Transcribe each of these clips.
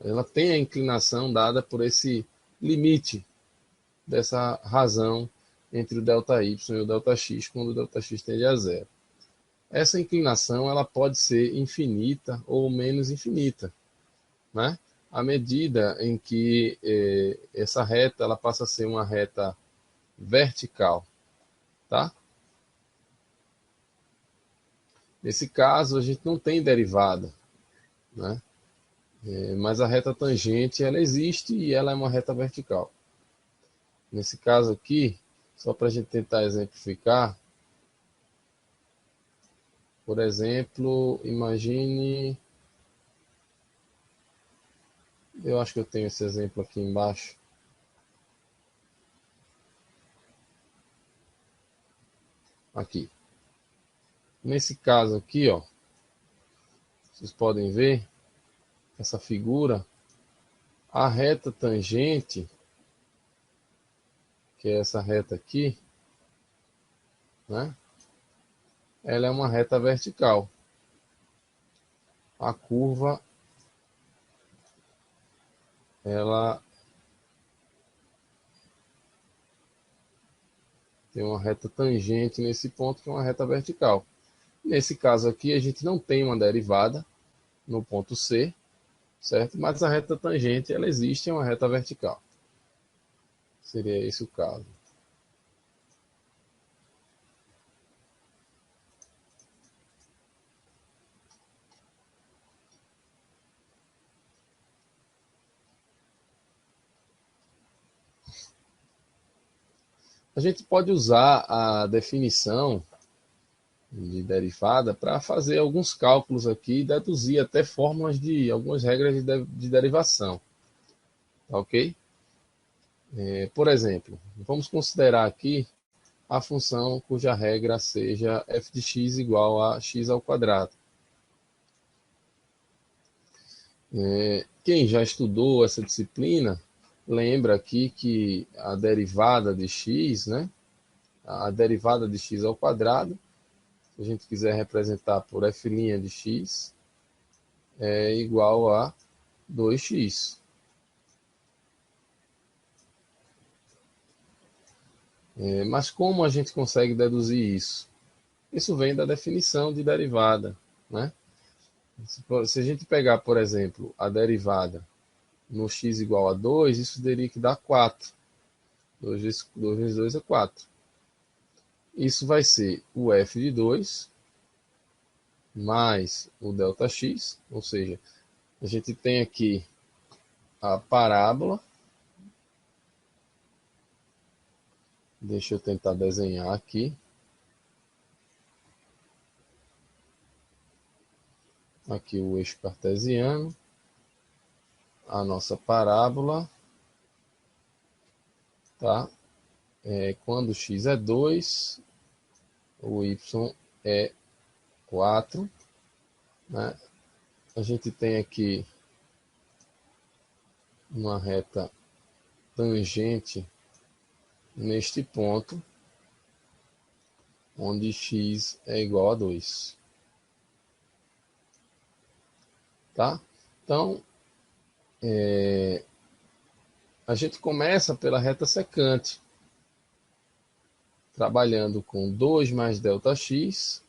ela tem a inclinação dada por esse limite dessa razão entre o ΔY e o ΔX, quando o ΔX tende a zero. Essa inclinação ela pode ser infinita ou menos infinita, né? À medida em que essa reta ela passa a ser uma reta vertical, tá? Nesse caso, a gente não tem derivada, né? Mas a reta tangente ela existe e ela é uma reta vertical. Nesse caso aqui, só para a gente tentar exemplificar, por exemplo, imagine, eu acho que eu tenho esse exemplo aqui embaixo. Aqui. Nesse caso aqui, ó, vocês podem ver essa figura, a reta tangente, que é essa reta aqui, né? Ela é uma reta vertical. A curva, ela tem uma reta tangente nesse ponto, que é uma reta vertical. Nesse caso aqui, a gente não tem uma derivada no ponto C, certo? Mas a reta tangente, ela existe, é uma reta vertical. Seria esse o caso. A gente pode usar a definição de derivada para fazer alguns cálculos aqui e deduzir até fórmulas de algumas regras de derivação. Tá ok? Por exemplo, vamos considerar aqui a função cuja regra seja f de x igual a x ao quadrado. Quem já estudou essa disciplina, lembra aqui que a derivada de x, né? A derivada de x ao quadrado, se a gente quiser representar por f' de x, é igual a 2x. Mas como a gente consegue deduzir isso? Isso vem da definição de derivada, né? Se a gente pegar, por exemplo, a derivada no x igual a 2, isso teria que dar 4. 2 vezes 2 é 4. Isso vai ser o f de 2 mais o ΔX, ou seja, a gente tem aqui a parábola. Deixa eu tentar desenhar aqui. Aqui o eixo cartesiano, a nossa parábola, tá? Quando x é 2, o y é 4, né? A gente tem aqui uma reta tangente neste ponto, onde x é igual a 2. Tá? Então, a gente começa pela reta secante, trabalhando com 2 mais ΔX,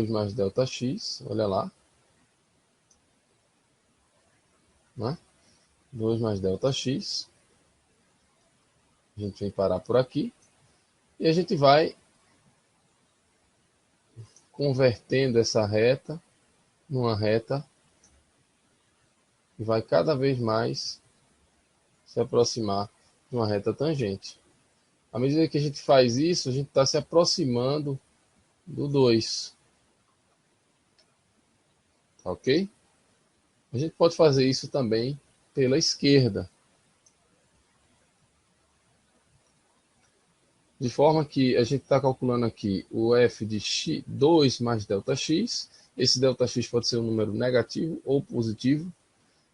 mais ΔX, olha lá, né? 2 mais ΔX, a gente vem parar por aqui, e a gente vai convertendo essa reta numa reta que vai cada vez mais se aproximar de uma reta tangente. À medida que a gente faz isso, a gente está se aproximando do 2. Tá ok? A gente pode fazer isso também pela esquerda. De forma que a gente está calculando aqui o f de x, 2 mais ΔX. Esse ΔX pode ser um número negativo ou positivo.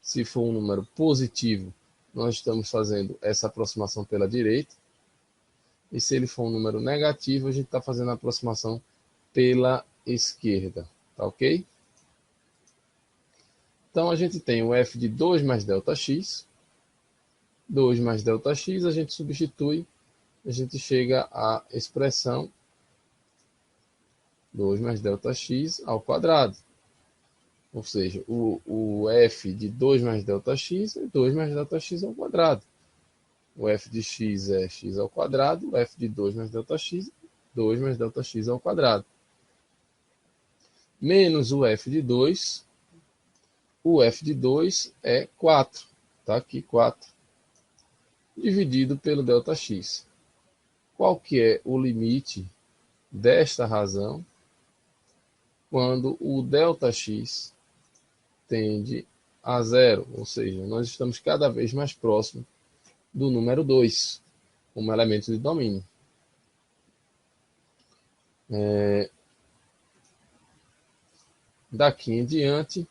Se for um número positivo, nós estamos fazendo essa aproximação pela direita. E se ele for um número negativo, a gente está fazendo a aproximação pela esquerda, tá ok? Então, a gente tem o f de 2 mais ΔX. 2 mais ΔX, a gente substitui, a gente chega à expressão 2 mais ΔX ao quadrado. Ou seja, o f de 2 mais ΔX é 2 mais ΔX ao quadrado. O f de x é x ao quadrado, o f de 2 mais ΔX, 2 mais ΔX ao quadrado. Menos o f de 2, o f de 2 é 4. Está aqui 4. Dividido pelo ΔX. Qual que é o limite desta razão quando o ΔX tende a zero? Ou seja, nós estamos cada vez mais próximo do número 2, como elemento de domínio. Daqui em diante,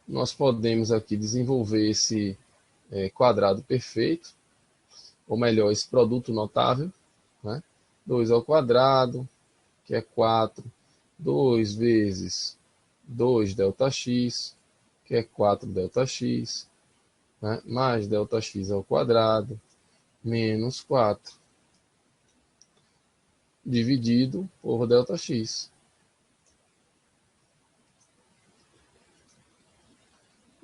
nós podemos aqui desenvolver esse quadrado perfeito, ou melhor, esse produto notável, né? 2 ao quadrado, que é 4, 2 vezes 2 ΔX, que é 4 ΔX, né? Mais ΔX ao quadrado, menos 4, dividido por ΔX.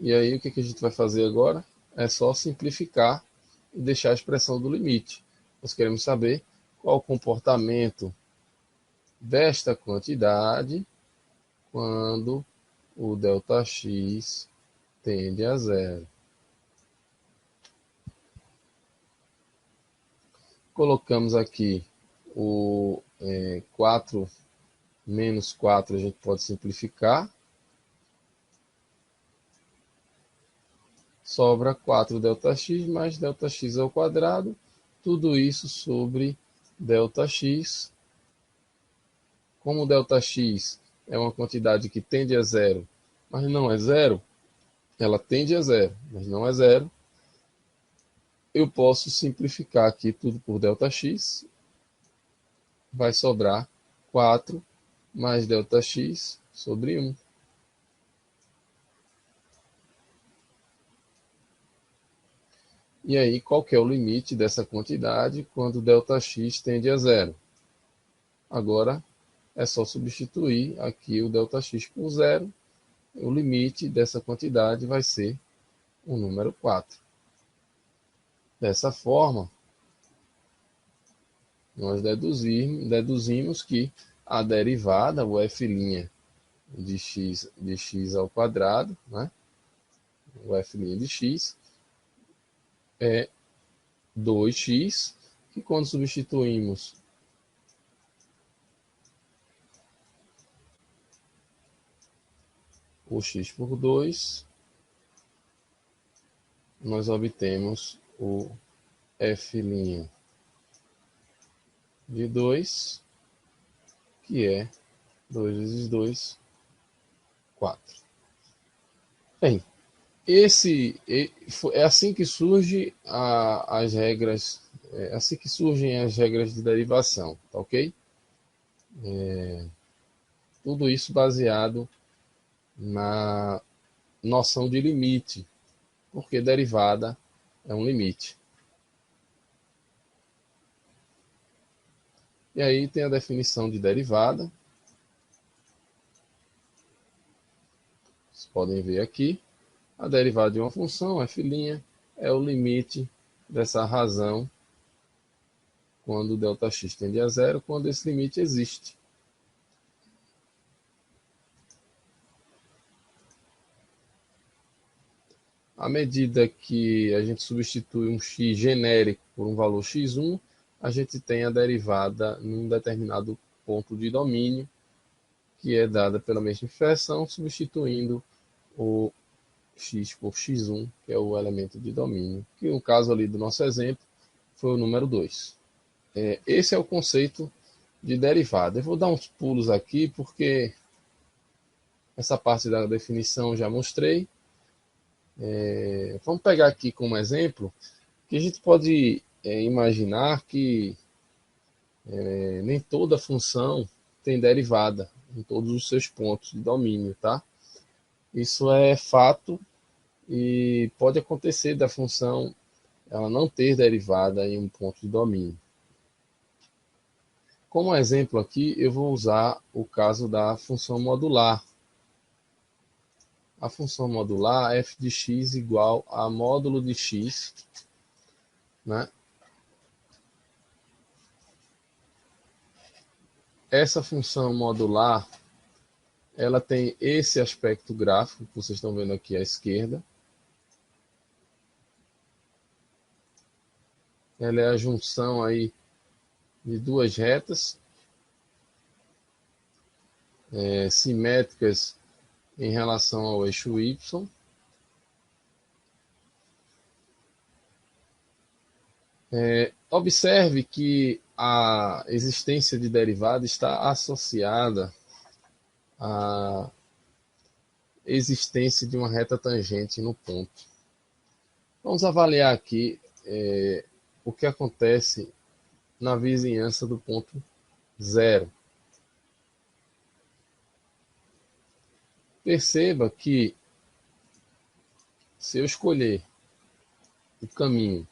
E aí, o que a gente vai fazer agora? É só simplificar e deixar a expressão do limite. Nós queremos saber qual o comportamento desta quantidade quando o ΔX tende a zero. Colocamos aqui o 4 menos 4, a gente pode simplificar. Sobra 4 ΔX mais ΔX ao quadrado. Tudo isso sobre ΔX. Como ΔX é uma quantidade que tende a zero, mas não é zero, ela tende a zero, mas não é zero, eu posso simplificar aqui tudo por ΔX. Vai sobrar 4 mais ΔX sobre 1. E aí, qual que é o limite dessa quantidade quando ΔX tende a zero? Agora, é só substituir aqui o ΔX por zero. O limite dessa quantidade vai ser o número 4. Dessa forma, nós deduzimos que a derivada, o f' de x ao quadrado, né? O f' de x, é 2x, que quando substituímos o x por 2, nós obtemos o f' de 2, que é 2 vezes 2, 4. Bem, é assim que surgem as regras, assim que surgem as regras de derivação, tá ok? Tudo isso baseado na noção de limite, porque derivada é um limite. E aí tem a definição de derivada. Vocês podem ver aqui. A derivada de uma função, f', é o limite dessa razão quando ΔX tende a zero, quando esse limite existe. À medida que a gente substitui um x genérico por um valor x1, a gente tem a derivada num determinado ponto de domínio, que é dada pela mesma expressão, substituindo o x por x1, que é o elemento de domínio, que no caso ali do nosso exemplo foi o número 2. Esse é o conceito de derivada. Eu vou dar uns pulos aqui, porque essa parte da definição já mostrei. Vamos pegar aqui como exemplo que a gente pode imaginar que Nem toda função tem derivada em todos os seus pontos de domínio, tá? Isso é fato e pode acontecer da função ela não ter derivada em um ponto de domínio. Como exemplo aqui, eu vou usar o caso da função modular. A função modular f de x igual a módulo de x, né? Essa função modular, ela tem esse aspecto gráfico que vocês estão vendo aqui à esquerda. Ela é a junção aí de duas retas simétricas em relação ao eixo y. Observe que a existência de derivada está associada à existência de uma reta tangente no ponto. Vamos avaliar aqui o que acontece na vizinhança do ponto zero. Perceba que se eu escolher o caminho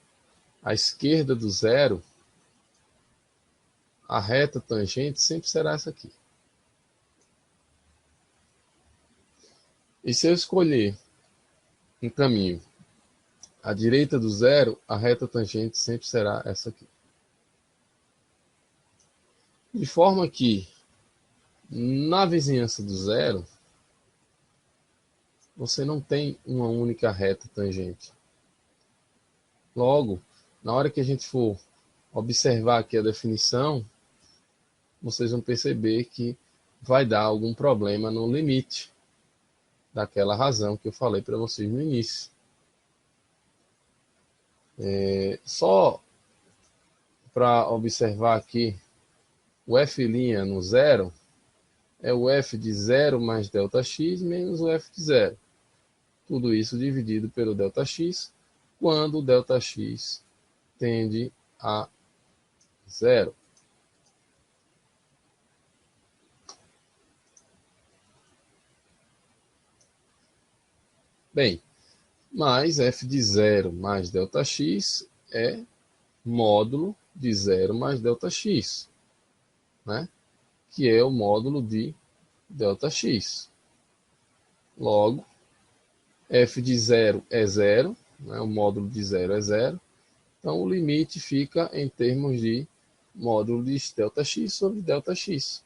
à esquerda do zero, a reta tangente sempre será essa aqui. E se eu escolher um caminho à direita do zero, a reta tangente sempre será essa aqui. De forma que, na vizinhança do zero, você não tem uma única reta tangente. Logo, na hora que a gente for observar aqui a definição, vocês vão perceber que vai dar algum problema no limite daquela razão que eu falei para vocês no início. Só para observar aqui, o f' no zero é o f de 0 mais ΔX menos o f de 0. Tudo isso dividido pelo ΔX, quando o ΔX tende a 0. Bem, mas f de 0 mais ΔX é módulo de 0 mais ΔX, né? Que é o módulo de ΔX. Logo, f de 0 é 0, né? O módulo de 0 é 0. Então, o limite fica em termos de módulo de ΔX sobre ΔX.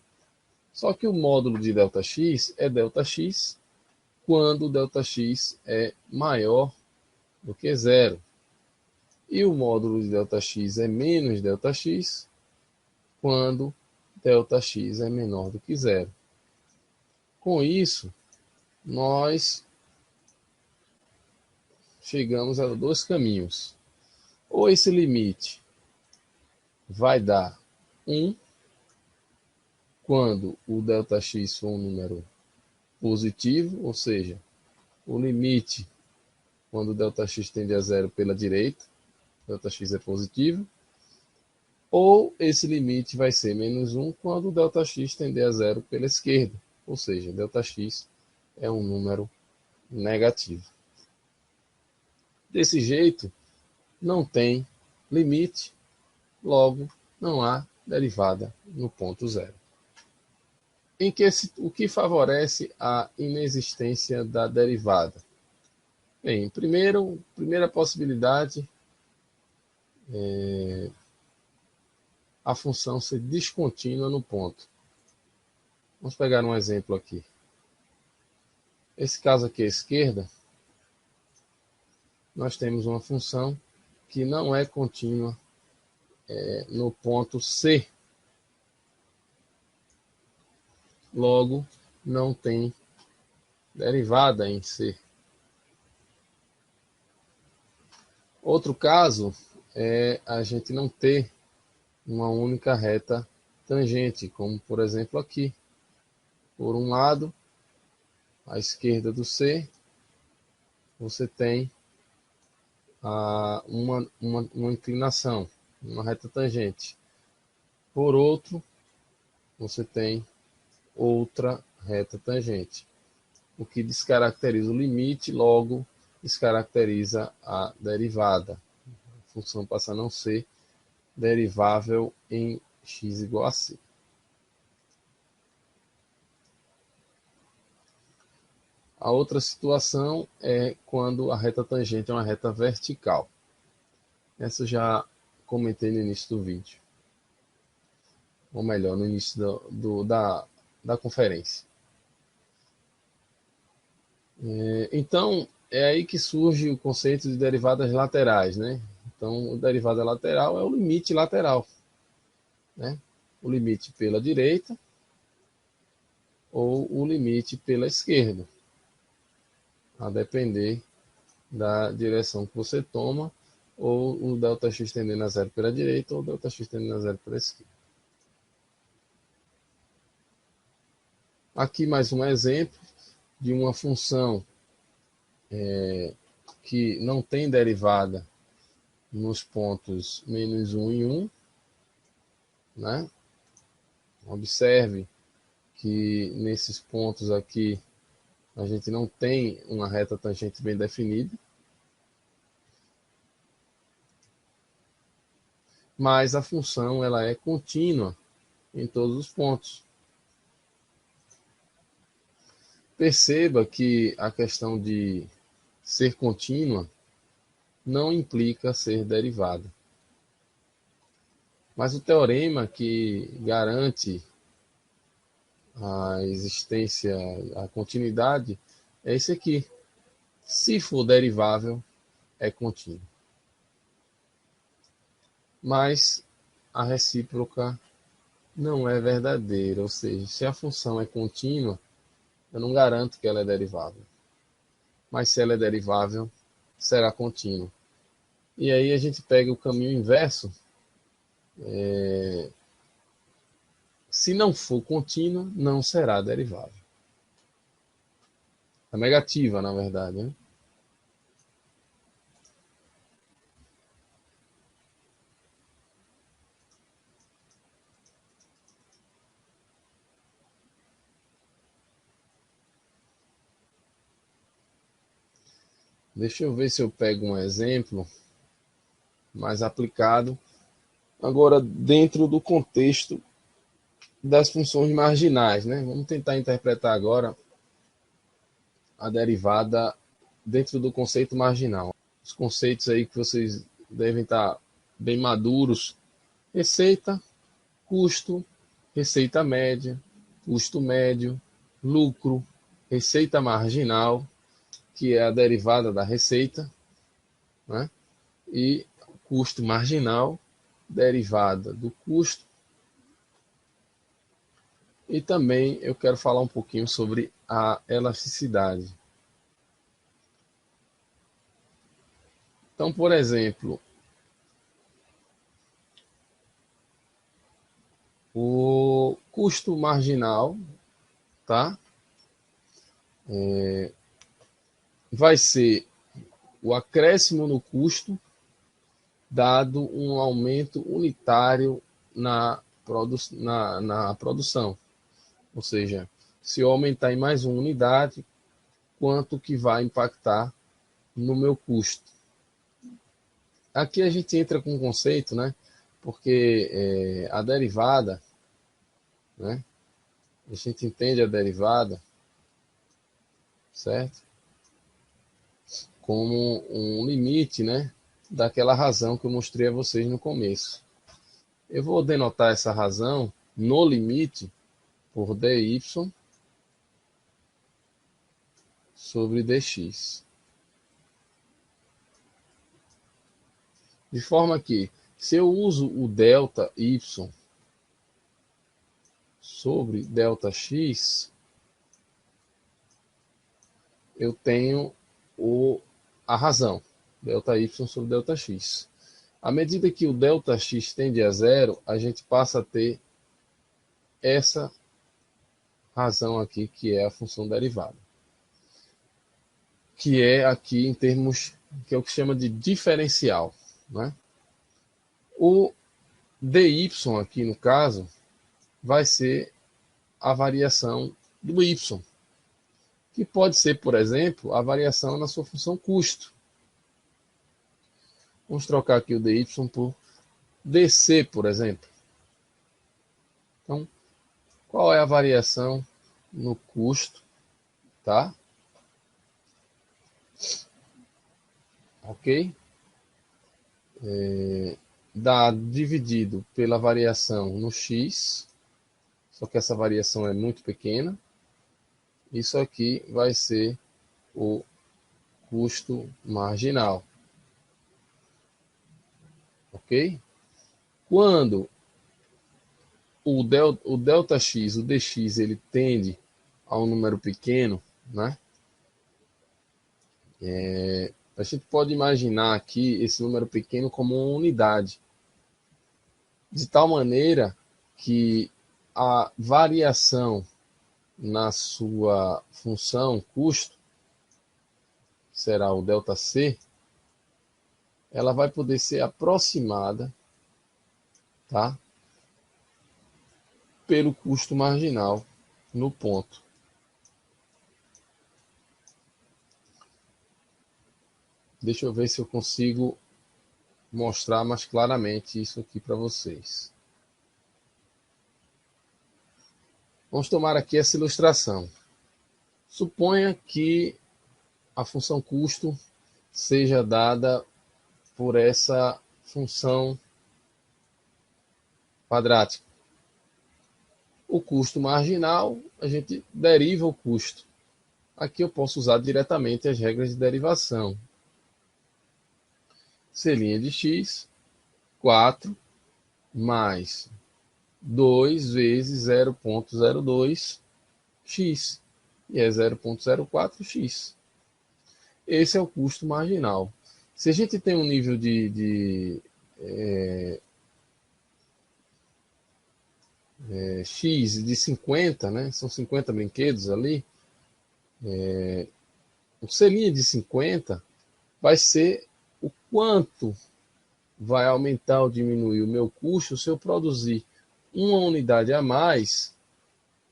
Só que o módulo de ΔX é ΔX quando o ΔX é maior do que 0. E o módulo de ΔX é menos ΔX quando ΔX é menor do que 0. Com isso, nós chegamos a dois caminhos. Ou esse limite vai dar 1 quando o ΔX for um número positivo, ou seja, o limite quando o ΔX tende a 0 pela direita, ΔX é positivo, ou esse limite vai ser menos 1 quando o ΔX tender a 0 pela esquerda, ou seja, ΔX é um número negativo. Desse jeito, não tem limite, logo não há derivada no ponto zero. O que favorece a inexistência da derivada? Bem, primeira possibilidade é a função ser descontínua no ponto. Vamos pegar um exemplo aqui. Esse caso aqui à esquerda, nós temos uma função que não é contínua no ponto C. Logo, não tem derivada em C. Outro caso é a gente não ter uma única reta tangente, como por exemplo aqui. Por um lado, à esquerda do C, você tem uma inclinação, uma reta tangente. Por outro, você tem outra reta tangente, o que descaracteriza o limite, logo descaracteriza a derivada. A função passa a não ser derivável em x igual a c. A outra situação é quando a reta tangente é uma reta vertical. Essa eu já comentei no início do vídeo. Ou melhor, no início da conferência. Então, é aí que surge o conceito de derivadas laterais, né? Então, a derivada lateral é o limite lateral, né? O limite pela direita ou o limite pela esquerda, a depender da direção que você toma, ou o ΔX tendendo a zero pela direita ou o ΔX tendendo a zero pela esquerda. Aqui mais um exemplo de uma função que não tem derivada nos pontos menos 1 e 1, né? Observe que nesses pontos aqui a gente não tem uma reta tangente bem definida, mas a função ela é contínua em todos os pontos. Perceba que a questão de ser contínua não implica ser derivada. Mas o teorema que garante a existência, a continuidade, é esse aqui. Se for derivável, é contínuo. Mas a recíproca não é verdadeira, ou seja, se a função é contínua, eu não garanto que ela é derivável. Mas se ela é derivável, será contínua. E aí a gente pega o caminho inverso. Se não for contínua, não será derivável. É negativa, na verdade, né? Deixa eu ver se eu pego um exemplo mais aplicado. Agora, dentro do contexto das funções marginais, né? Vamos tentar interpretar agora a derivada dentro do conceito marginal. Os conceitos aí que vocês devem estar bem maduros: receita, custo, receita média, custo médio, lucro, receita marginal, que é a derivada da receita, né? E custo marginal, derivada do custo. E também eu quero falar um pouquinho sobre a elasticidade. Então, por exemplo, o custo marginal, tá? Vai ser o acréscimo no custo dado um aumento unitário na produção. Ou seja, se eu aumentar em mais uma unidade, quanto que vai impactar no meu custo? Aqui a gente entra com um conceito, né? Porque a derivada, né? A gente entende a derivada, certo? Como um limite, né? Daquela razão que eu mostrei a vocês no começo. Eu vou denotar essa razão no limite por dy sobre dx. De forma que, se eu uso o delta y sobre delta x, eu tenho a razão, delta y sobre delta x. À medida que o delta x tende a zero, a gente passa a ter essa razão aqui, que é a função derivada. Que é aqui em termos, que é o que chama de diferencial, né? dy aqui no caso vai ser a variação do y, que pode ser, por exemplo, a variação na sua função custo. Vamos trocar aqui o dy por dc, por exemplo. Então, qual é a variação no custo, tá? Ok? Dividido pela variação no x, só que essa variação é muito pequena. Isso aqui vai ser o custo marginal. Ok? Quando o delta x, o dx, ele tende a um número pequeno, né? A gente pode imaginar aqui esse número pequeno como uma unidade, de tal maneira que a variação na sua função custo, será o ΔC, ela vai poder ser aproximada, tá, pelo custo marginal no ponto. Deixa eu ver se eu consigo mostrar mais claramente isso aqui para vocês. Vamos tomar aqui essa ilustração. Suponha que a função custo seja dada por essa função quadrática. O custo marginal, a gente deriva o custo. Aqui eu posso usar diretamente as regras de derivação. C' de x, 4 mais 2 vezes 0,02x, e é 0,04x. Esse é o custo marginal. Se a gente tem um nível de x de 50, né? São 50 brinquedos ali, o C' de 50 vai ser o quanto vai aumentar ou diminuir o meu custo se eu produzir uma unidade a mais,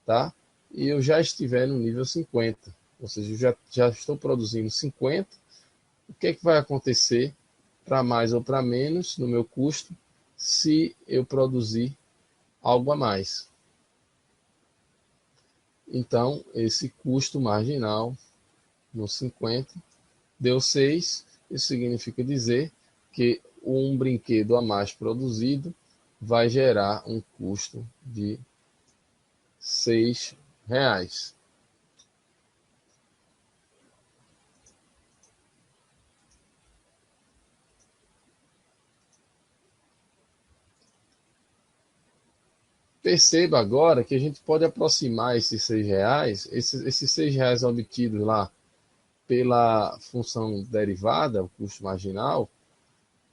tá? E eu já estiver no nível 50. Ou seja, eu já estou produzindo 50. O que é que vai acontecer para mais ou para menos no meu custo se eu produzir algo a mais? Então, esse custo marginal no 50 deu 6. Isso significa dizer que um brinquedo a mais produzido vai gerar um custo de R$6. Perceba agora que a gente pode aproximar esses R$6, esses R$6 obtidos lá pela função derivada, o custo marginal,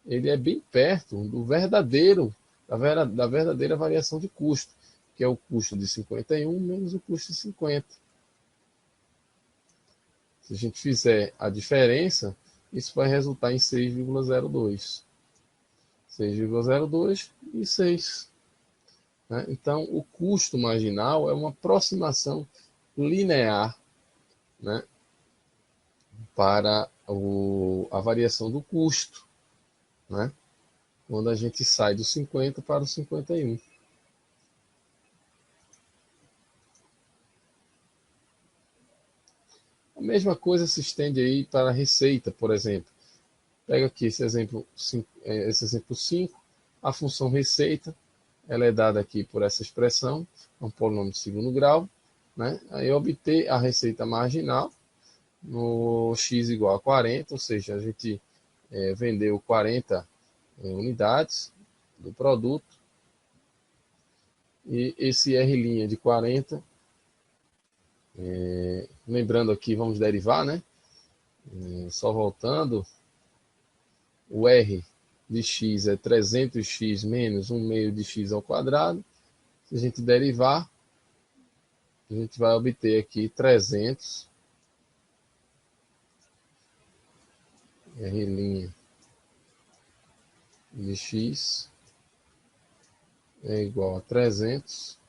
ele é bem perto do da verdadeira variação de custo, que é o custo de 51 menos o custo de 50. Se a gente fizer a diferença, isso vai resultar em 6,02. 6,02 e 6. Né? Então, o custo marginal é uma aproximação linear, né, para a variação do custo, né, quando a gente sai do 50 para o 51. A mesma coisa se estende aí para a receita, por exemplo. Pega aqui esse exemplo 5, a função receita, ela é dada aqui por essa expressão, é um polinômio de segundo grau, né? Aí obter a receita marginal no x igual a 40, ou seja, a gente vendeu 40 unidades do produto, e esse R' de 40, lembrando aqui, vamos derivar, né? Só voltando, o R de x é 300x menos 1 meio de x ao quadrado. Se a gente derivar, a gente vai obter aqui 300 R' de x é igual a 300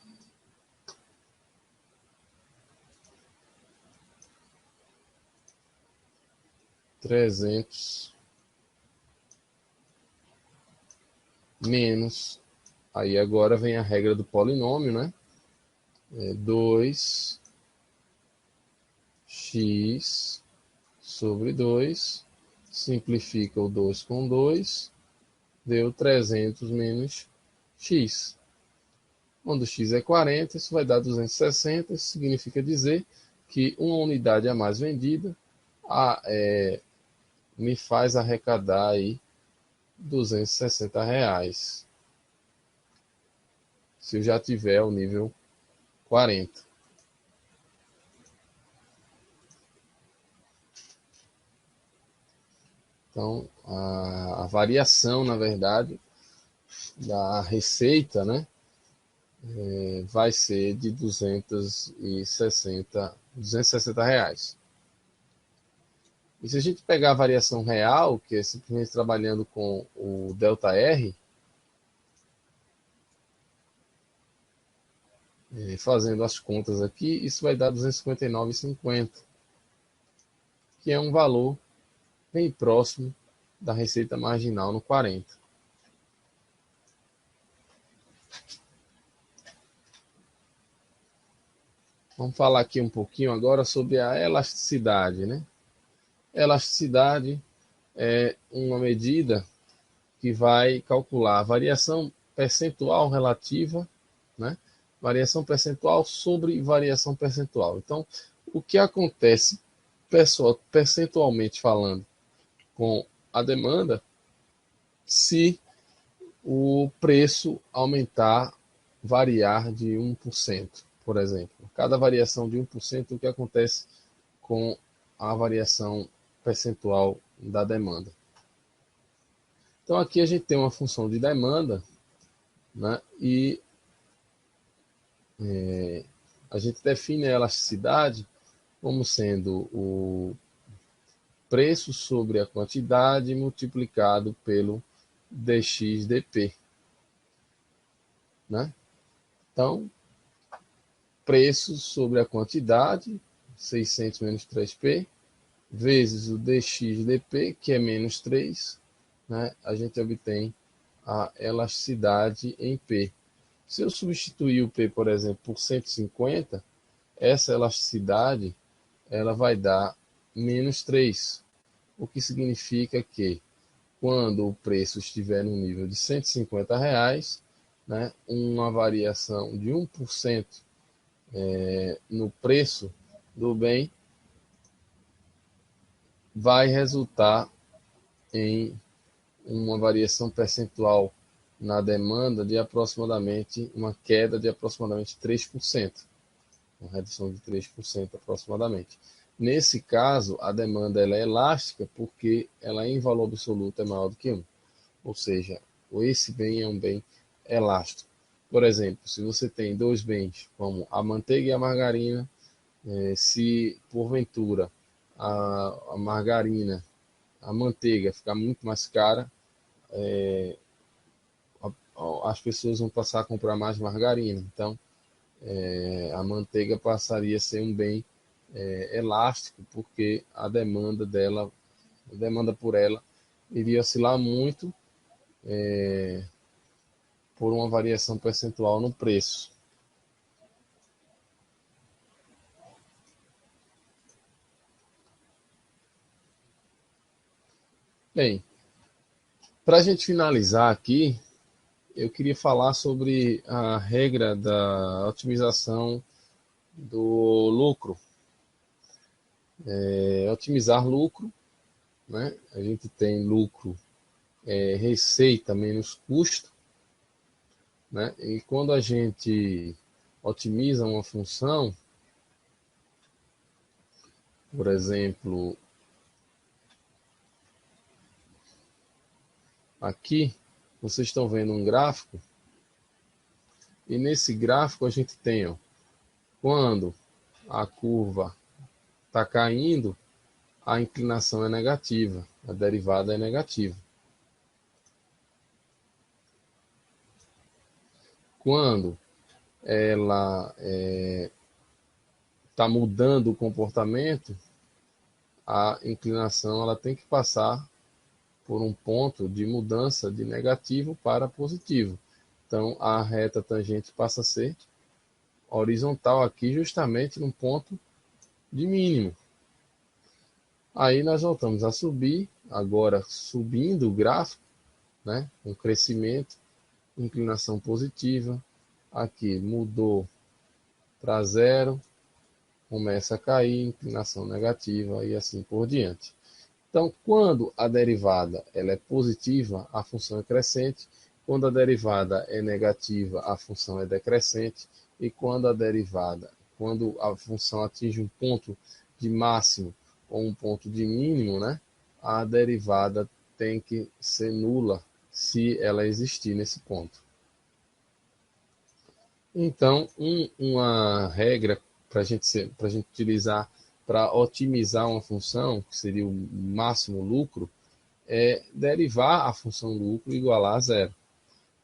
menos, aí agora vem a regra do polinômio, né? 2x sobre 2, simplifica o 2 com 2, deu 300 menos x. Quando x é 40, isso vai dar 260, isso significa dizer que uma unidade a mais vendida me faz arrecadar aí R$ 260, se eu já tiver o nível 40. Então, a variação, na verdade, da receita, né, vai ser de R$ 260. E se a gente pegar a variação real, que é simplesmente trabalhando com o ΔR, fazendo as contas aqui, isso vai dar R$ 259,50, que é um valor bem próximo da receita marginal no 40. Vamos falar aqui um pouquinho agora sobre a elasticidade, né? Elasticidade é uma medida que vai calcular a variação percentual relativa, né? Variação percentual sobre variação percentual. Então, o que acontece percentualmente falando com a demanda se o preço aumentar, variar de 1%, por exemplo. Cada variação de 1%, o que acontece com a variação percentual da demanda. Então aqui a gente tem uma função de demanda, né, e a gente define a elasticidade como sendo o preço sobre a quantidade multiplicado pelo dx/dp, né? Então, preço sobre a quantidade, 600 menos 3p, vezes o dx/dp, que é menos 3, né? A gente obtém a elasticidade em P. Se eu substituir o P, por exemplo, por 150, essa elasticidade ela vai dar menos 3, o que significa que quando o preço estiver no nível de R$ 150, né, uma variação de 1% no preço do bem vai resultar em uma variação percentual na demanda de aproximadamente, uma queda de aproximadamente 3%, uma redução de 3% aproximadamente. Nesse caso, a demanda ela é elástica porque ela em valor absoluto é maior do que 1. Ou seja, esse bem é um bem elástico. Por exemplo, se você tem dois bens, como a manteiga e a margarina, se porventura a margarina, a manteiga ficar muito mais cara, as pessoas vão passar a comprar mais margarina. Então, a manteiga passaria a ser um bem elástico, porque a demanda por ela iria oscilar muito por uma variação percentual no preço. Bem, para a gente finalizar aqui, eu queria falar sobre a regra da otimização do lucro. Otimizar lucro, né? A gente tem lucro, receita menos custo, né? E quando a gente otimiza uma função, por exemplo, aqui vocês estão vendo um gráfico, e nesse gráfico a gente tem, ó, quando a curva está caindo, a inclinação é negativa, a derivada é negativa. quando ela está mudando o comportamento, a inclinação ela tem que passar por um ponto de mudança de negativo para positivo. Então, a reta tangente passa a ser horizontal aqui, justamente num ponto de mínimo. Aí nós voltamos a subir, agora subindo o gráfico, né, com crescimento, inclinação positiva. Aqui mudou para zero, começa a cair, inclinação negativa e assim por diante. Então, quando a derivada ela é positiva, a função é crescente. Quando a derivada é negativa, a função é decrescente. E quando a função atinge um ponto de máximo ou um ponto de mínimo, né, a derivada tem que ser nula se ela existir nesse ponto. Então, uma regra para a gente utilizar para otimizar uma função, que seria o máximo lucro, é derivar a função lucro igualar a zero.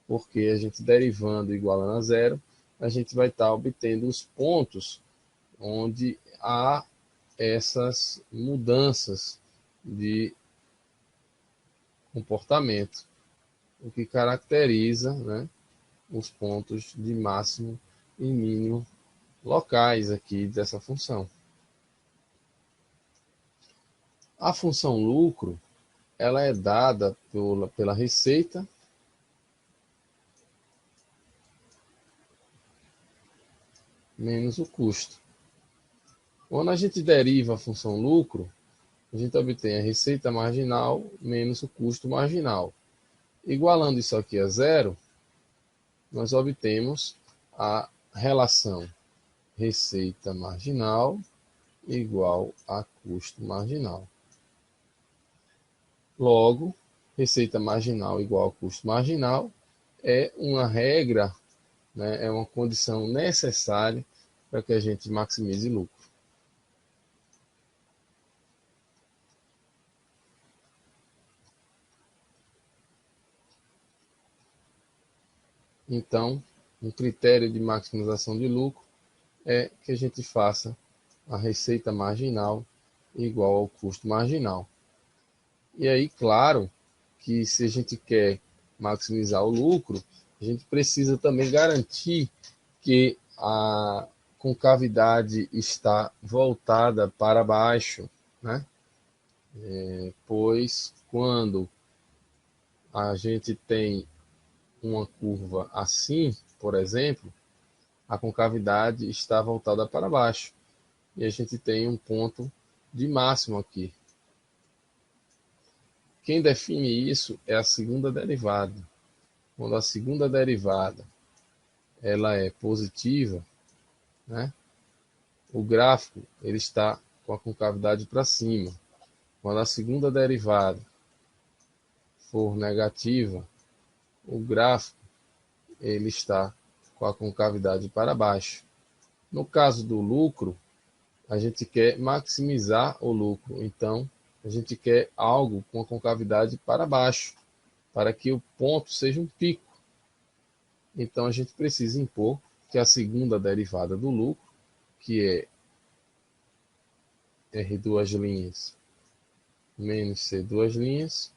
Porque a gente derivando igualando a zero, a gente vai estar obtendo os pontos onde há essas mudanças de comportamento, o que caracteriza, né, os pontos de máximo e mínimo locais aqui dessa função. A função lucro, ela é dada pela receita menos o custo. Quando a gente deriva a função lucro, a gente obtém a receita marginal menos o custo marginal. Igualando isso aqui a zero, nós obtemos a relação receita marginal igual a custo marginal. Logo, receita marginal igual a custo marginal é uma regra, né, é uma condição necessária para que a gente maximize lucro. Então, um critério de maximização de lucro é que a gente faça a receita marginal igual ao custo marginal. E aí, claro, que se a gente quer maximizar o lucro, a gente precisa também garantir que a concavidade está voltada para baixo, né? Pois quando a gente tem uma curva assim, por exemplo, a concavidade está voltada para baixo. E a gente tem um ponto de máximo aqui. Quem define isso é a segunda derivada. Quando a segunda derivada ela é positiva, né, o gráfico ele está com a concavidade para cima. Quando a segunda derivada for negativa, o gráfico ele está com a concavidade para baixo. No caso do lucro, a gente quer maximizar o lucro, então a gente quer algo com a concavidade para baixo, para que o ponto seja um pico. Então a gente precisa impor que a segunda derivada do lucro, que é R duas linhas menos C duas linhas,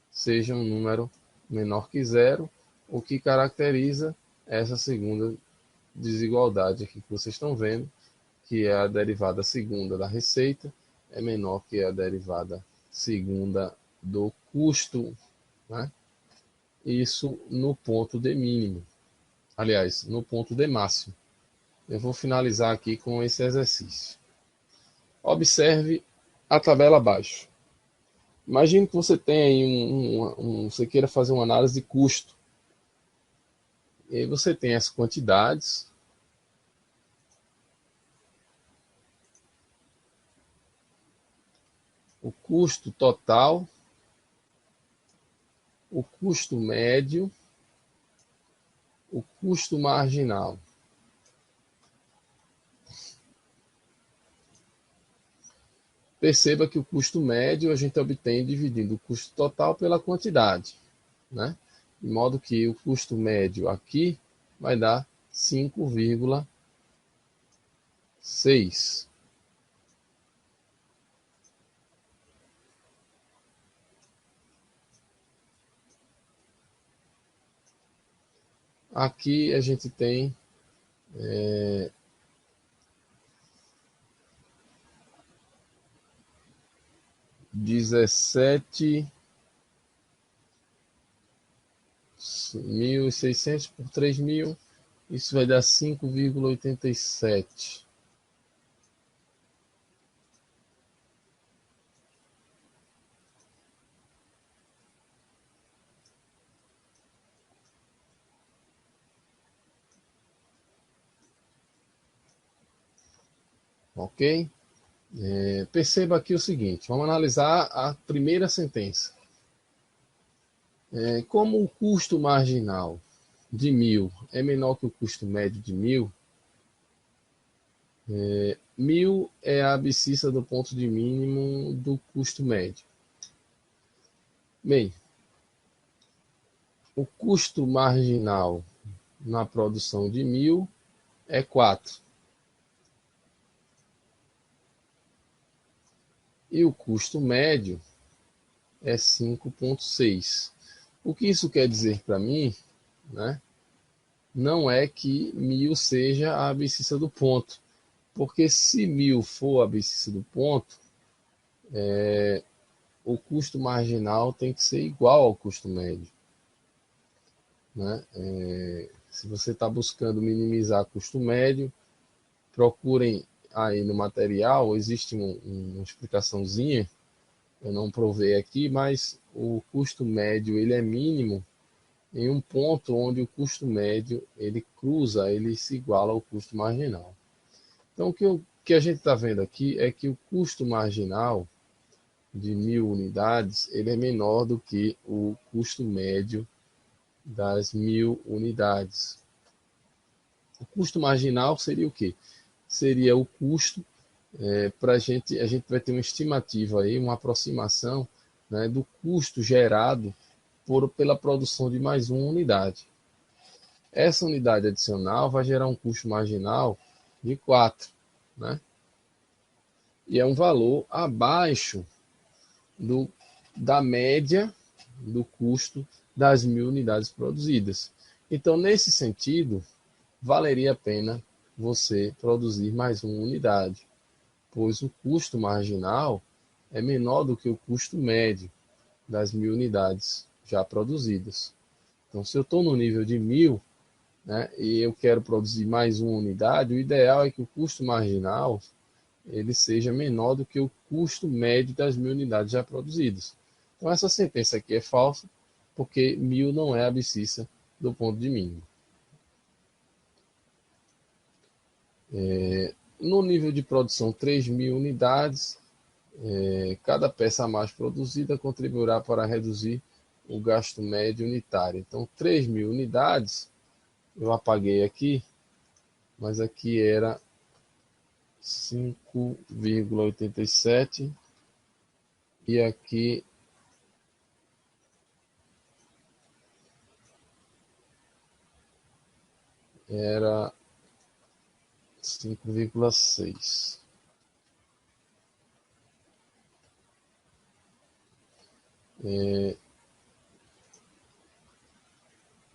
seja um número menor que zero, o que caracteriza essa segunda desigualdade aqui que vocês estão vendo, que é a derivada segunda da receita é menor que a derivada segunda do custo, né? Isso no ponto de mínimo. Aliás, no ponto de máximo. Eu vou finalizar aqui com esse exercício. Observe a tabela abaixo. Imagine que você tem aí você queira fazer uma análise de custo. E aí você tem as quantidades, o custo total, o custo médio, o custo marginal. Perceba que o custo médio a gente obtém dividindo o custo total pela quantidade, né? de modo que o custo médio aqui vai dar 5,6. Aqui a gente tem 17.600 por 3.000, isso vai dar 5,87. Ok? Perceba aqui o seguinte, vamos analisar a primeira sentença. Como o custo marginal de 1.000 é menor que o custo médio de 1.000, 1.000 é a abscissa do ponto de mínimo do custo médio. Bem, o custo marginal na produção de 1.000 é 4. E o custo médio é 5,6. O que isso quer dizer para mim, né? Não é que 1.000 seja a abscissa do ponto, porque se 1.000 for a abscissa do ponto, o custo marginal tem que ser igual ao custo médio, né? Se você está buscando minimizar custo médio, procurem aí no material, existe uma explicaçãozinha, eu não provei aqui, mas o custo médio ele é mínimo em um ponto onde o custo médio ele cruza, ele se iguala ao custo marginal. Então o que a gente está vendo aqui é que o custo marginal de 1.000 unidades ele é menor do que o custo médio das 1.000 unidades. O custo marginal seria o quê? Seria o custo para a gente vai ter uma estimativa aí, uma aproximação, né, do custo gerado pela produção de mais uma unidade. Essa unidade adicional vai gerar um custo marginal de 4, né? E é um valor abaixo da média do custo das 1.000 unidades produzidas. Então, nesse sentido, valeria a pena você produzir mais uma unidade, pois o custo marginal é menor do que o custo médio das 1.000 unidades já produzidas. Então, se eu estou no nível de 1.000, né, e eu quero produzir mais uma unidade, o ideal é que o custo marginal ele seja menor do que o custo médio das 1.000 unidades já produzidas. Então, essa sentença aqui é falsa, porque 1.000 não é a abscissa do ponto de mínimo. No nível de produção 3.000 unidades, cada peça a mais produzida contribuirá para reduzir o gasto médio unitário. Então, 3.000 unidades, eu apaguei aqui, mas aqui era 5,87 e aqui era 5,6.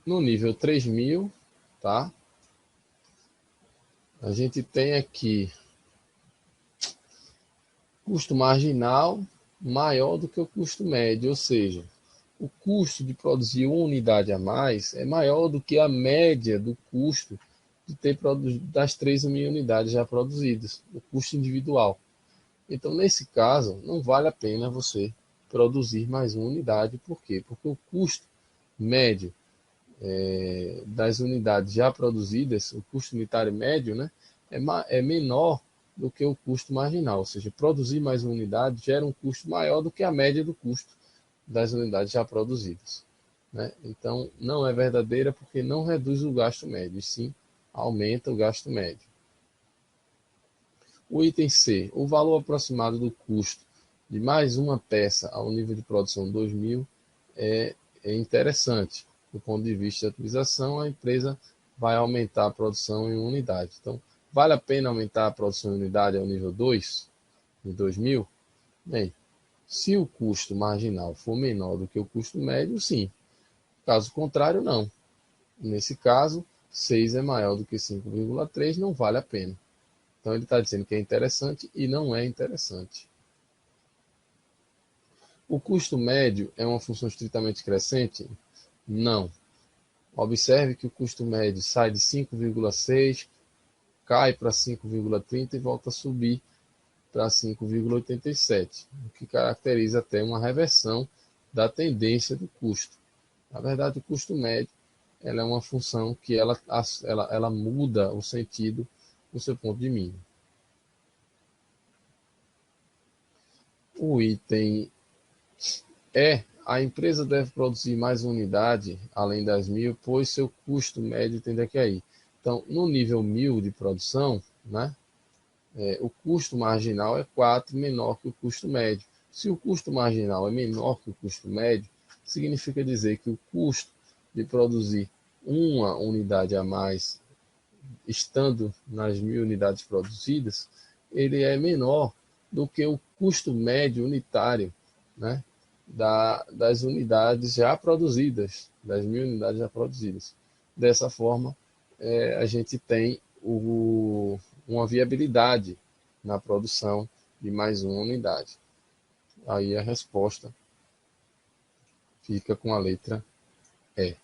No nível 3.000, tá? A gente tem aqui custo marginal maior do que o custo médio, ou seja, o custo de produzir uma unidade a mais é maior do que a média do custo de ter das 3.000 unidades já produzidas, o custo individual. Então, nesse caso, não vale a pena você produzir mais uma unidade. Por quê? Porque o custo médio das unidades já produzidas, o custo unitário médio, né, é menor do que o custo marginal. Ou seja, produzir mais uma unidade gera um custo maior do que a média do custo das unidades já produzidas, né? Então, não é verdadeira porque não reduz o gasto médio, e sim aumenta o gasto médio. O item C, o valor aproximado do custo de mais uma peça ao nível de produção 2.000 é interessante. do ponto de vista de utilização, a empresa vai aumentar a produção em unidade. Então, vale a pena aumentar a produção em unidade ao nível 2, de 2.000? Bem, se o custo marginal for menor do que o custo médio, sim. Caso contrário, não. Nesse caso, 6 é maior do que 5,3, não vale a pena. Então, ele está dizendo que é interessante e não é interessante. O custo médio é uma função estritamente crescente? Não. Observe que o custo médio sai de 5,6, cai para 5,30 e volta a subir para 5,87, o que caracteriza até uma reversão da tendência do custo. Na verdade, o custo médio ela é uma função que ela muda o sentido do seu ponto de mínimo. O item a empresa deve produzir mais unidade, além das 1.000, pois seu custo médio tende a cair. Então, no nível 1.000 de produção, né, o custo marginal é 4 menor que o custo médio. Se o custo marginal é menor que o custo médio, significa dizer que o custo de produzir uma unidade a mais, estando nas 1.000 unidades produzidas, ele é menor do que o custo médio unitário, né, das unidades já produzidas, das 1.000 unidades já produzidas. Dessa forma, a gente tem uma viabilidade na produção de mais uma unidade. Aí a resposta fica com a letra E.